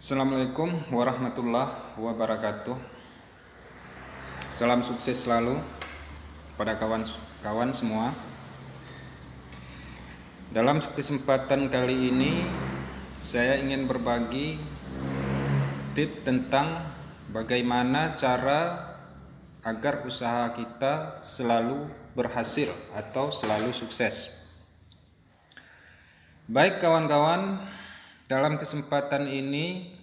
Assalamualaikum warahmatullahi wabarakatuh. Salam sukses selalu pada kawan-kawan semua. Dalam kesempatan kali ini saya ingin berbagi tips tentang bagaimana cara agar usaha kita selalu berhasil atau selalu sukses. Baik kawan-kawan, dalam kesempatan ini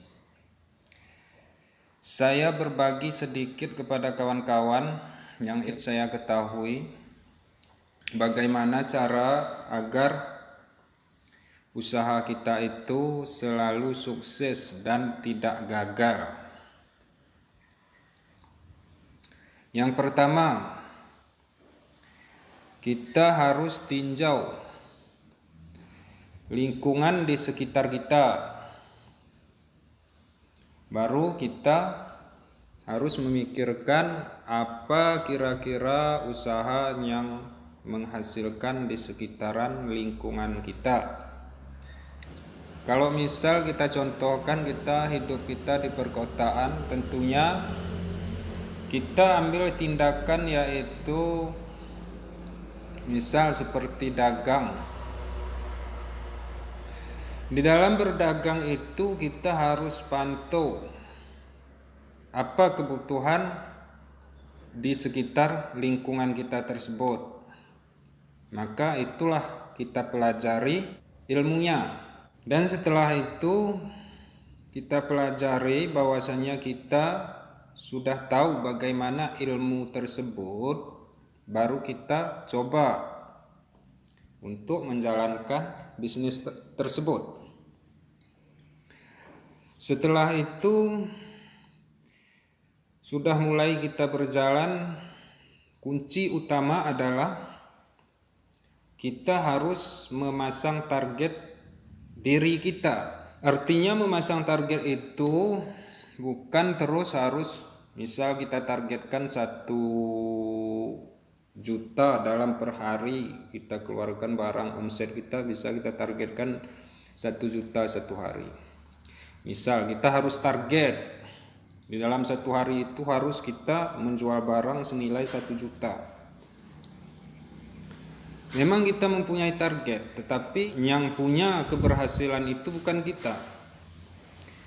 saya berbagi sedikit kepada kawan-kawan yang saya ketahui bagaimana cara agar usaha kita itu selalu sukses dan tidak gagal. Yang pertama, kita harus tinjau lingkungan di sekitar kita. Baru kita harus memikirkan apa kira-kira usaha yang menghasilkan di sekitaran lingkungan kita. Kalau misal kita contohkan hidup kita di perkotaan, tentunya kita ambil tindakan yaitu misal seperti dagang. Di dalam berdagang itu kita harus pantau apa kebutuhan di sekitar lingkungan kita tersebut. Maka itulah kita pelajari ilmunya. Dan setelah itu kita pelajari bahwasanya kita sudah tahu bagaimana ilmu tersebut, baru kita coba untuk menjalankan bisnis tersebut. Setelah itu sudah mulai kita berjalan, kunci utama adalah kita harus memasang target diri kita. Artinya memasang target itu bukan terus harus misal kita targetkan 1 juta dalam per hari kita keluarkan barang, omset kita bisa kita targetkan 1 juta satu hari. Misal kita harus target di dalam 1 hari itu harus kita menjual barang senilai 1 juta. Memang kita mempunyai target, tetapi yang punya keberhasilan itu bukan kita.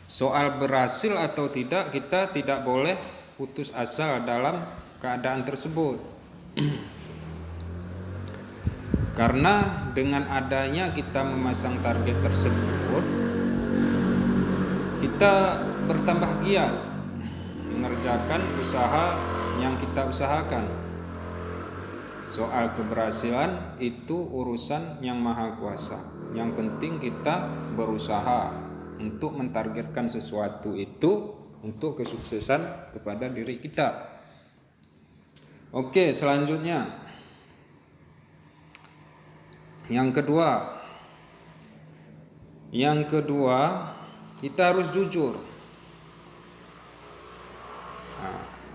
Soal berhasil atau tidak, kita tidak boleh putus asa dalam keadaan tersebut. Karena dengan adanya kita memasang target tersebut, kita bertambah giat mengerjakan usaha yang kita usahakan. Soal keberhasilan itu urusan yang maha kuasa. Yang penting kita berusaha untuk mentargetkan sesuatu itu untuk kesuksesan kepada diri kita. Oke, selanjutnya yang kedua kita harus jujur.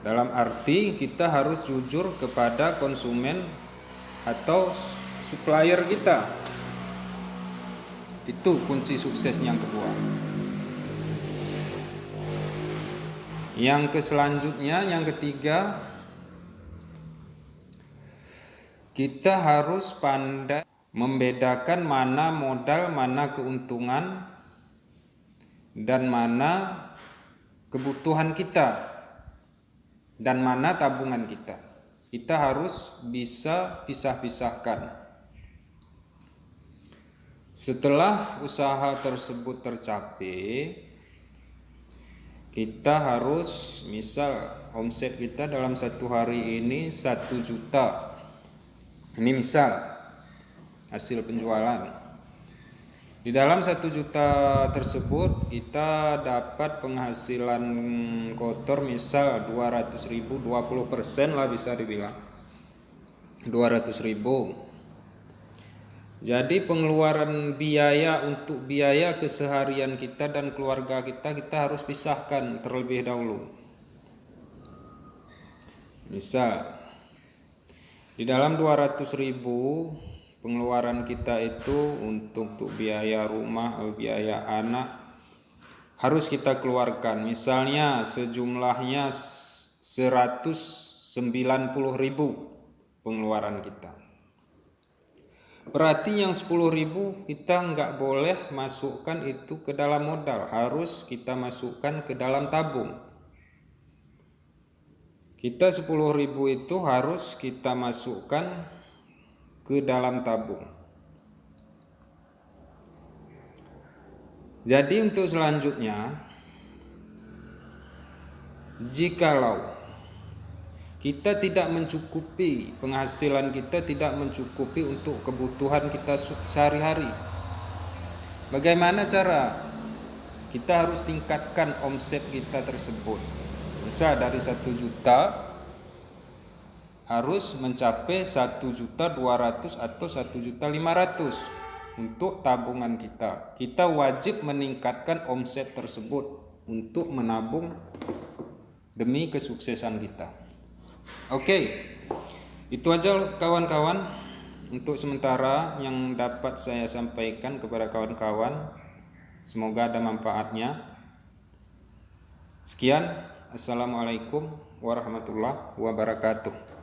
Dalam arti kita harus jujur kepada konsumen atau supplier kita. Itu kunci sukses yang kedua. Yang ketiga, kita harus pandai membedakan mana modal, mana keuntungan, dan mana kebutuhan kita, dan mana tabungan kita. Kita harus bisa pisah-pisahkan. Setelah usaha tersebut tercapai, kita harus misal omset kita dalam 1 hari ini 1 juta. Ini misal hasil penjualan. Di dalam 1 juta tersebut kita dapat penghasilan kotor misal 200.000, 20% lah bisa dibilang 200.000. Jadi pengeluaran biaya untuk biaya keseharian kita dan keluarga kita harus pisahkan terlebih dahulu. Misal di dalam 200.000 pengeluaran kita itu untuk biaya rumah, biaya anak, harus kita keluarkan. Misalnya sejumlahnya 190.000 pengeluaran kita. Berarti yang 10.000 kita nggak boleh masukkan itu ke dalam modal, harus kita masukkan ke dalam tabung. Kita 10.000 itu harus kita masukkan ke dalam tabung. Jadi untuk selanjutnya, jikalau kita tidak mencukupi, penghasilan kita tidak mencukupi untuk kebutuhan kita sehari-hari, bagaimana cara? Kita harus tingkatkan omset kita tersebut. Misal dari 1 juta harus mencapai 1.200.000 atau 1.500.000 untuk tabungan kita. Kita wajib meningkatkan omset tersebut untuk menabung demi kesuksesan kita. Oke, itu aja kawan-kawan untuk sementara yang dapat saya sampaikan kepada kawan-kawan. Semoga ada manfaatnya. Sekian, assalamualaikum warahmatullahi wabarakatuh.